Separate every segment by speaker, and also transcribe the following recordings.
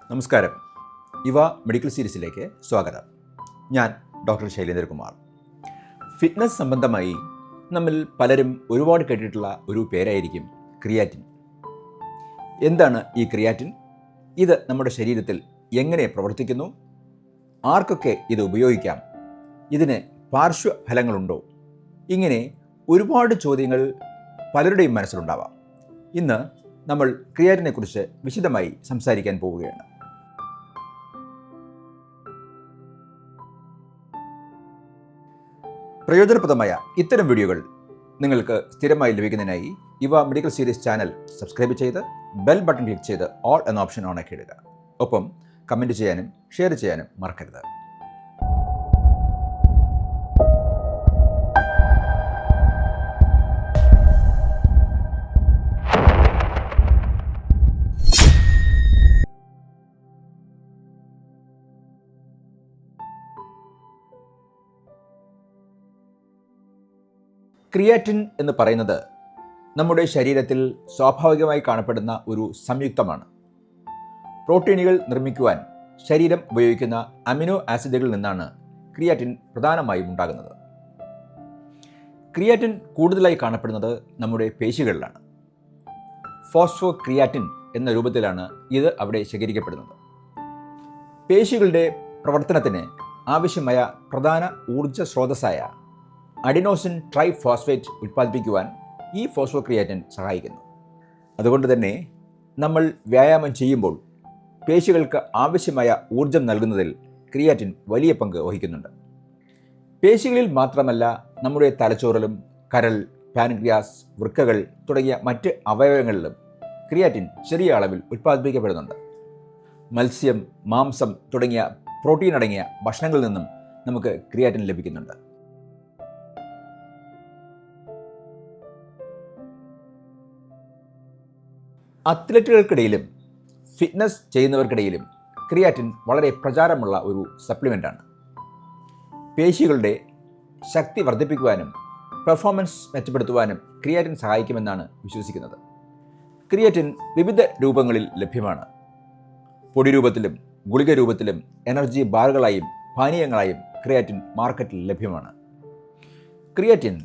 Speaker 1: നമസ്കാരം. ഇവ മെഡിക്കൽ സീരീസിലേക്ക് സ്വാഗതം. ഞാൻ ഡോക്ടർ ശൈലേന്ദ്രകുമാർ. ഫിറ്റ്നസ് സംബന്ധമായി നമ്മിൽ പലരും ഒരുപാട് കേട്ടിട്ടുള്ള ഒരു പേരായിരിക്കും ക്രിയാറ്റിൻ. എന്താണ് ഈ ക്രിയാറ്റിൻ? ഇത് നമ്മുടെ ശരീരത്തിൽ എങ്ങനെ പ്രവർത്തിക്കുന്നു? ആർക്കൊക്കെ ഇത് ഉപയോഗിക്കാം? ഇതിന് പാർശ്വഫലങ്ങളുണ്ടോ? ഇങ്ങനെ ഒരുപാട് ചോദ്യങ്ങൾ പലരുടെയും മനസ്സിലുണ്ടാവാം. ഇന്ന് നമ്മൾ ക്രിയാറ്റിനെ കുറിച്ച് വിശദമായി സംസാരിക്കാൻ പോവുകയാണ്. പ്രയോജനപ്രദമായ ഇത്തരം വീഡിയോകൾ നിങ്ങൾക്ക് സ്ഥിരമായി ലഭിക്കുന്നതിനായി ഇവ മെഡിക്കൽ സീരീസ് ചാനൽ സബ്സ്ക്രൈബ് ചെയ്ത് ബെൽ ബട്ടൺ ക്ലിക്ക് ചെയ്ത് ഓൾ എന്ന ഓപ്ഷൻ ഓണാക്കി ഇടുക. ഒപ്പം കമൻറ്റ് ചെയ്യാനും ഷെയർ ചെയ്യാനും മറക്കരുത്. ക്രിയാറ്റിൻ എന്ന് പറയുന്നത് നമ്മുടെ ശരീരത്തിൽ സ്വാഭാവികമായി കാണപ്പെടുന്ന ഒരു സംയുക്തമാണ്. പ്രോട്ടീനുകൾ നിർമ്മിക്കുവാൻ ശരീരം ഉപയോഗിക്കുന്ന അമിനോ ആസിഡുകളിൽ നിന്നാണ് ക്രിയാറ്റിൻ പ്രധാനമായും ഉണ്ടാകുന്നത്. ക്രിയാറ്റിൻ കൂടുതലായി കാണപ്പെടുന്നത് നമ്മുടെ പേശികളിലാണ്. ഫോസ്ഫോ ക്രിയാറ്റിൻ എന്ന രൂപത്തിലാണ് ഇത് അവിടെ ശേഖരിക്കപ്പെടുന്നത്. പേശികളുടെ പ്രവർത്തനത്തിന് ആവശ്യമായ പ്രധാന ഊർജ്ജ സ്രോതസ്സായ അഡിനോസിൻ ട്രൈഫോസ്ഫേറ്റ് ഉൽപ്പാദിപ്പിക്കുവാൻ ഈ ഫോസ്ഫോ ക്രിയാറ്റിൻ സഹായിക്കുന്നു. അതുകൊണ്ട് തന്നെ നമ്മൾ വ്യായാമം ചെയ്യുമ്പോൾ പേശികൾക്ക് ആവശ്യമായ ഊർജം നൽകുന്നതിൽ ക്രിയാറ്റിൻ വലിയ പങ്ക് വഹിക്കുന്നുണ്ട്. പേശികളിൽ മാത്രമല്ല, നമ്മുടെ തലച്ചോറിലും കരൾ, പാൻക്രിയാസ്, വൃക്കകൾ തുടങ്ങിയ മറ്റ് അവയവങ്ങളിലും ക്രിയാറ്റിൻ ചെറിയ അളവിൽ ഉൽപ്പാദിപ്പിക്കപ്പെടുന്നുണ്ട്. മത്സ്യം, മാംസം തുടങ്ങിയ പ്രോട്ടീൻ അടങ്ങിയ ഭക്ഷണങ്ങളിൽ നിന്നും നമുക്ക് ക്രിയാറ്റിൻ ലഭിക്കുന്നുണ്ട്. അത്ലറ്റുകൾക്കിടയിലും ഫിറ്റ്നസ് ചെയ്യുന്നവർക്കിടയിലും ക്രിയാറ്റിൻ വളരെ പ്രചാരമുള്ള ഒരു സപ്ലിമെൻ്റാണ്. പേശികളുടെ ശക്തി വർദ്ധിപ്പിക്കുവാനും പെർഫോമൻസ് മെച്ചപ്പെടുത്തുവാനും ക്രിയാറ്റിൻ സഹായിക്കുമെന്നാണ് വിശ്വസിക്കുന്നത്. ക്രിയാറ്റിൻ വിവിധ രൂപങ്ങളിൽ ലഭ്യമാണ്. പൊടി രൂപത്തിലും ഗുളിക രൂപത്തിലും എനർജി ബാറുകളായും പാനീയങ്ങളായും ക്രിയാറ്റിൻ മാർക്കറ്റിൽ ലഭ്യമാണ്. ക്രിയാറ്റിൻ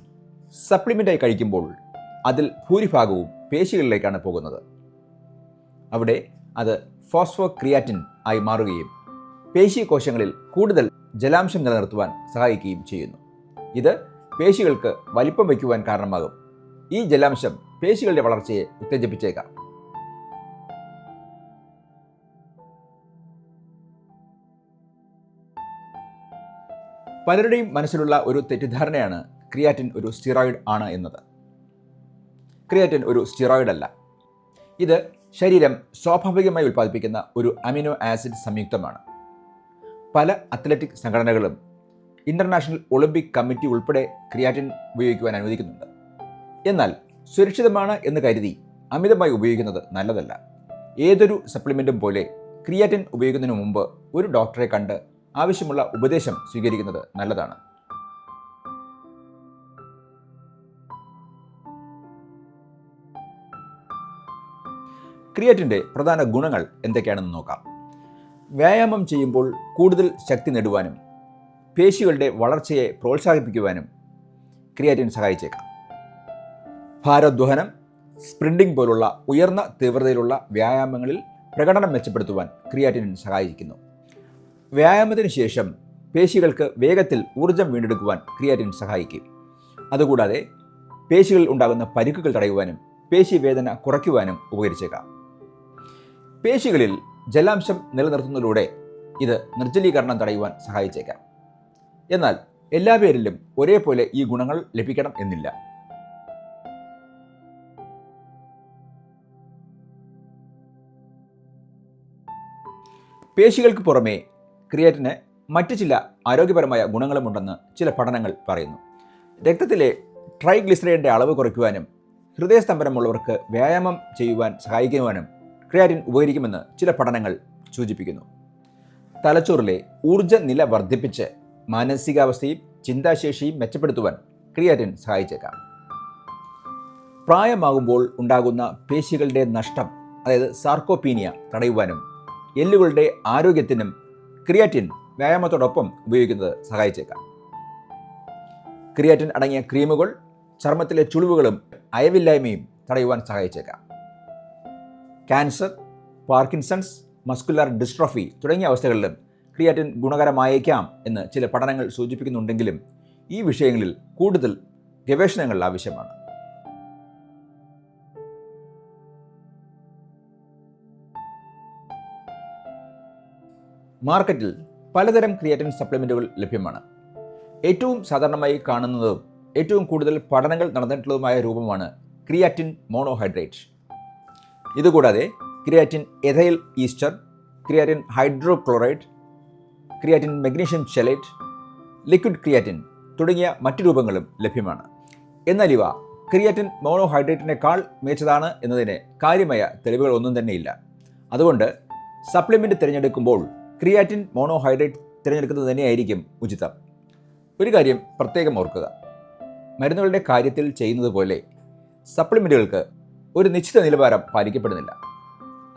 Speaker 1: സപ്ലിമെൻ്റായി കഴിക്കുമ്പോൾ അതിൽ ഭൂരിഭാഗവും പേശികളിലേക്കാണ് പോകുന്നത്. അവിടെ അത് ഫോസ്ഫോ ക്രിയാറ്റിൻ ആയി മാറുകയും പേശി കോശങ്ങളിൽ കൂടുതൽ ജലാംശം നിലനിർത്തുവാൻ സഹായിക്കുകയും ചെയ്യുന്നു. ഇത് പേശികൾക്ക് വലിപ്പം വയ്ക്കുവാൻ കാരണമാകും. ഈ ജലാംശം പേശികളുടെ വളർച്ചയെ ഉത്തേജിപ്പിച്ചേക്കാം. പലരുടെയും മനസ്സിലുള്ള ഒരു തെറ്റിദ്ധാരണയാണ് ക്രിയാറ്റിൻ ഒരു സ്റ്റിറോയിഡ് ആണ് എന്നത്. ക്രിയാറ്റിൻ ഒരു സ്റ്റിറോയിഡ് അല്ല. ഇത് ശരീരം സ്വാഭാവികമായി ഉൽപ്പാദിപ്പിക്കുന്ന ഒരു അമിനോ ആസിഡ് സംയുക്തമാണ്. പല അത്ലറ്റിക് സംഘടനകളും ഇൻ്റർനാഷണൽ ഒളിമ്പിക് കമ്മിറ്റി ഉൾപ്പെടെ ക്രിയാറ്റിൻ ഉപയോഗിക്കുവാൻ അനുവദിക്കുന്നുണ്ട്. എന്നാൽ സുരക്ഷിതമാണ് എന്ന് കരുതി അമിതമായി ഉപയോഗിക്കുന്നത് നല്ലതല്ല. ഏതൊരു സപ്ലിമെൻറ്റും പോലെ ക്രിയാറ്റിൻ ഉപയോഗിക്കുന്നതിന് മുമ്പ് ഒരു ഡോക്ടറെ കണ്ട് ആവശ്യമുള്ള ഉപദേശം സ്വീകരിക്കുന്നത് നല്ലതാണ്. ക്രിയാറ്റിൻ്റെ പ്രധാന ഗുണങ്ങൾ എന്തൊക്കെയാണെന്ന് നോക്കാം. വ്യായാമം ചെയ്യുമ്പോൾ കൂടുതൽ ശക്തി നേടുവാനും പേശികളുടെ വളർച്ചയെ പ്രോത്സാഹിപ്പിക്കുവാനും ക്രിയാറ്റിൻ സഹായിച്ചേക്കാം. ഭാരോദ്വഹനം, സ്പ്രിൻറ്റിംഗ് പോലുള്ള ഉയർന്ന തീവ്രതയിലുള്ള വ്യായാമങ്ങളിൽ പ്രകടനം മെച്ചപ്പെടുത്തുവാൻ ക്രിയാറ്റിൻ സഹായിക്കുന്നു. വ്യായാമത്തിന് ശേഷം പേശികൾക്ക് വേഗത്തിൽ ഊർജം വീണ്ടെടുക്കുവാൻ ക്രിയാറ്റിൻ സഹായിക്കും. അതുകൂടാതെ പേശികളിൽ ഉണ്ടാകുന്ന പരിക്കുകൾ തടയുവാനും പേശി വേദന കുറയ്ക്കുവാനും ഉപകരിച്ചേക്കാം. പേശികളിൽ ജലാംശം നിലനിർത്തുന്നതിലൂടെ ഇത് നിർജ്ജലീകരണം തടയുവാൻ സഹായിച്ചേക്കാം. എന്നാൽ എല്ലാ പേരിലും ഒരേപോലെ ഈ ഗുണങ്ങൾ ലഭിക്കണം എന്നില്ല. പേശികൾക്ക് പുറമെ ക്രിയാറ്റിന് മറ്റ് ചില ആരോഗ്യപരമായ ഗുണങ്ങളുമുണ്ടെന്ന് ചില പഠനങ്ങൾ പറയുന്നു. രക്തത്തിലെ ട്രൈഗ്ലിസറൈഡിൻ്റെ അളവ് കുറയ്ക്കുവാനും ഹൃദയസ്തംഭനമുള്ളവർക്ക് വ്യായാമം ചെയ്യുവാൻ സഹായിക്കുവാനും ക്രിയാറ്റിൻ ഉപകരിക്കുമെന്ന് ചില പഠനങ്ങൾ സൂചിപ്പിക്കുന്നു. തലച്ചോറിലെ ഊർജ്ജ നില വർദ്ധിപ്പിച്ച് മാനസികാവസ്ഥയും ചിന്താശേഷിയും മെച്ചപ്പെടുത്തുവാൻ ക്രിയാറ്റിൻ സഹായിച്ചേക്കാം. പ്രായമാകുമ്പോൾ ഉണ്ടാകുന്ന പേശികളുടെ നഷ്ടം, അതായത് സാർക്കോപീനിയ തടയുവാനും എല്ലുകളുടെ ആരോഗ്യത്തിനും ക്രിയാറ്റിൻ വ്യായാമത്തോടൊപ്പം ഉപയോഗിക്കുന്നത് സഹായിച്ചേക്കാം. ക്രിയാറ്റിൻ അടങ്ങിയ ക്രീമുകൾ ചർമ്മത്തിലെ ചുളിവുകളും അയവില്ലായ്മയും തടയുവാൻ സഹായിച്ചേക്കാം. ക്യാൻസർ, പാർക്കിൻസൺസ്, മസ്കുലർ ഡിസ്ട്രോഫി തുടങ്ങിയ അവസ്ഥകളിലും ക്രിയാറ്റിൻ ഗുണകരമായേക്കാം എന്ന് ചില പഠനങ്ങൾ സൂചിപ്പിക്കുന്നുണ്ടെങ്കിലും ഈ വിഷയങ്ങളിൽ കൂടുതൽ ഗവേഷണങ്ങൾ ആവശ്യമാണ്. മാർക്കറ്റിൽ പലതരം ക്രിയാറ്റിൻ സപ്ലിമെൻറ്റുകൾ ലഭ്യമാണ്. ഏറ്റവും സാധാരണമായി കാണുന്നതും ഏറ്റവും കൂടുതൽ പഠനങ്ങൾ നടന്നിട്ടുള്ളതുമായ രൂപമാണ് ക്രിയാറ്റിൻ മോണോഹൈഡ്രേറ്റ്. ഇതുകൂടാതെ creatine ethyl ester, creatine hydrochloride, creatine magnesium chelate, liquid creatine തുടങ്ങിയ മറ്റു രൂപങ്ങളും ലഭ്യമാണ്. എന്നാൽ ഇവ ക്രിയാറ്റിൻ മോണോഹൈഡ്രേറ്റിനേക്കാൾ മികച്ചതാണ് എന്നതിന് കാര്യമായ തെളിവുകളൊന്നും തന്നെയില്ല. അതുകൊണ്ട് സപ്ലിമെൻ്റ് തിരഞ്ഞെടുക്കുമ്പോൾ ക്രിയാറ്റിൻ മോണോഹൈഡ്രേറ്റ് തിരഞ്ഞെടുക്കുന്നത് തന്നെയായിരിക്കും ഉചിതം. ഒരു കാര്യം പ്രത്യേകം ഓർക്കുക, മരുന്നുകളുടെ കാര്യത്തിൽ ചെയ്യുന്നത് പോലെ സപ്ലിമെൻറ്റുകൾക്ക് ഒരു നിശ്ചിത നിലവാരം പാലിക്കപ്പെടുന്നില്ല.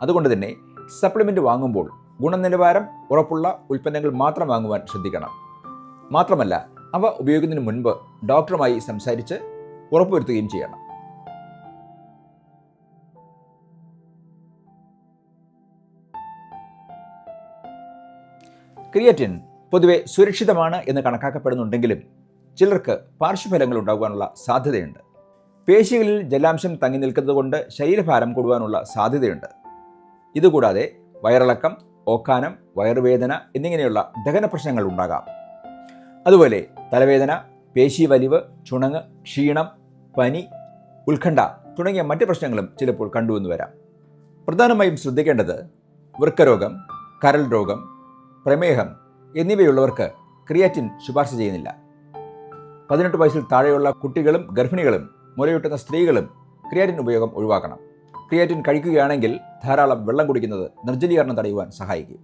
Speaker 1: അതുകൊണ്ട് തന്നെ സപ്ലിമെൻ്റ് വാങ്ങുമ്പോൾ ഗുണനിലവാരം ഉറപ്പുള്ള ഉൽപ്പന്നങ്ങൾ മാത്രം വാങ്ങുവാൻ ശ്രദ്ധിക്കണം. മാത്രമല്ല, അവ ഉപയോഗിക്കുന്നതിന് മുൻപ് ഡോക്ടറുമായി സംസാരിച്ച് ഉറപ്പുവരുത്തുകയും ചെയ്യണം. ക്രിയാറ്റിൻ പൊതുവെ സുരക്ഷിതമാണ് എന്ന് കണക്കാക്കപ്പെടുന്നുണ്ടെങ്കിലും ചിലർക്ക് പാർശ്വഫലങ്ങൾ ഉണ്ടാകുവാനുള്ള സാധ്യതയുണ്ട്. പേശികളിൽ ജലാംശം തങ്ങി നിൽക്കുന്നത് കൊണ്ട് ശരീരഭാരം കൂടുവാനുള്ള സാധ്യതയുണ്ട്. ഇതുകൂടാതെ വയറിളക്കം, ഓക്കാനം, വയറുവേദന എന്നിങ്ങനെയുള്ള ദഹന പ്രശ്നങ്ങൾ ഉണ്ടാകാം. അതുപോലെ തലവേദന, പേശി വലിവ്, ചുണങ്ങ്, ക്ഷീണം, പനി, ഉത്കണ്ഠ തുടങ്ങിയ മറ്റ് പ്രശ്നങ്ങളും ചിലപ്പോൾ കണ്ടുവന്നു വരാം. പ്രധാനമായും ശ്രദ്ധിക്കേണ്ടത് വൃക്കരോഗം, കരൾ രോഗം, പ്രമേഹം എന്നിവയുള്ളവർക്ക് ക്രിയാറ്റിൻ ശുപാർശ ചെയ്യുന്നില്ല. 18 വയസ്സിൽ താഴെയുള്ള കുട്ടികളും ഗർഭിണികളും മുലയൂട്ടുന്ന സ്ത്രീകളും ക്രിയാറ്റിൻ ഉപയോഗം ഒഴിവാക്കണം. ക്രിയാറ്റിൻ കഴിക്കുകയാണെങ്കിൽ ധാരാളം വെള്ളം കുടിക്കുന്നത് നിർജ്ജലീകരണം തടയുവാൻ സഹായിക്കും.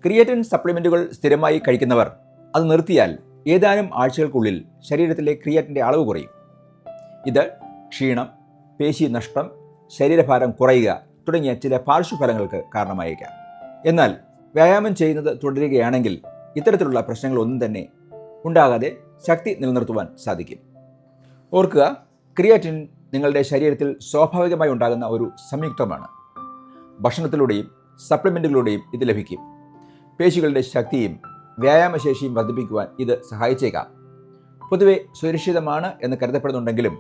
Speaker 1: ക്രിയാറ്റിൻ സപ്ലിമെൻറ്റുകൾ സ്ഥിരമായി കഴിക്കുന്നവർ അത് നിർത്തിയാൽ ഏതാനും ആഴ്ചകൾക്കുള്ളിൽ ശരീരത്തിലെ ക്രിയാറ്റിൻ്റെ അളവ് കുറയും. ഇത് ക്ഷീണം, പേശി നഷ്ടം, ശരീരഭാരം കുറയുക തുടങ്ങിയ ചില പാർശ്വഫലങ്ങൾക്ക് കാരണമായേക്കാം. എന്നാൽ വ്യായാമം ചെയ്യുന്നത് തുടരുകയാണെങ്കിൽ ഇത്തരത്തിലുള്ള പ്രശ്നങ്ങളൊന്നും തന്നെ ഉണ്ടാകാതെ ശക്തി നിലനിർത്തുവാൻ സാധിക്കും. ഓർക്കുക, ക്രിയാറ്റിൻ നിങ്ങളുടെ ശരീരത്തിൽ സ്വാഭാവികമായി ഉണ്ടാകുന്ന ഒരു സംയുക്തമാണ്. ഭക്ഷണത്തിലൂടെയും സപ്ലിമെൻറ്റുകളിലൂടെയും ഇത് ലഭിക്കും. പേശികളുടെ ശക്തിയും വ്യായാമശേഷിയും വർദ്ധിപ്പിക്കുവാൻ ഇത് സഹായിച്ചേക്കാം. പൊതുവെ സുരക്ഷിതമാണ് എന്ന് കരുതപ്പെടുന്നുണ്ടെങ്കിലും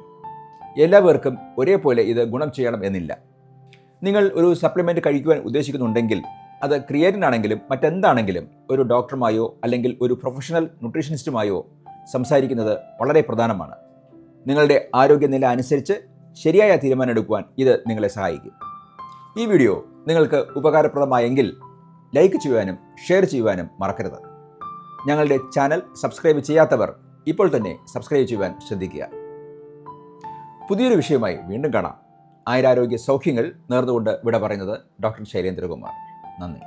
Speaker 1: എല്ലാവർക്കും ഒരേപോലെ ഇത് ഗുണം ചെയ്യണം എന്നില്ല. നിങ്ങൾ ഒരു സപ്ലിമെൻറ്റ് കഴിക്കുവാൻ ഉദ്ദേശിക്കുന്നുണ്ടെങ്കിൽ അത് ക്രിയാറ്റിൻ ആണെങ്കിലും മറ്റെന്താണെങ്കിലും ഒരു ഡോക്ടറുമായോ അല്ലെങ്കിൽ ഒരു പ്രൊഫഷണൽ ന്യൂട്രീഷനിസ്റ്റുമായോ സംസാരിക്കുന്നത് വളരെ പ്രധാനമാണ്. നിങ്ങളുടെ ആരോഗ്യനില അനുസരിച്ച് ശരിയായ തീരുമാനമെടുക്കുവാൻ ഇത് നിങ്ങളെ സഹായിക്കും. ഈ വീഡിയോ നിങ്ങൾക്ക് ഉപകാരപ്രദമായെങ്കിൽ ലൈക്ക് ചെയ്യുവാനും ഷെയർ ചെയ്യുവാനും മറക്കരുത്. ഞങ്ങളുടെ ചാനൽ സബ്സ്ക്രൈബ് ചെയ്യാത്തവർ ഇപ്പോൾ തന്നെ സബ്സ്ക്രൈബ് ചെയ്യുവാൻ ശ്രദ്ധിക്കുക. പുതിയൊരു വിഷയമായി വീണ്ടും കാണാം. ആയുരാരോഗ്യ സൗഖ്യങ്ങൾ നേർന്നുകൊണ്ട് വിട പറയുന്നത് ഡോക്ടർ ശൈലേന്ദ്രകുമാർ. നന്ദി.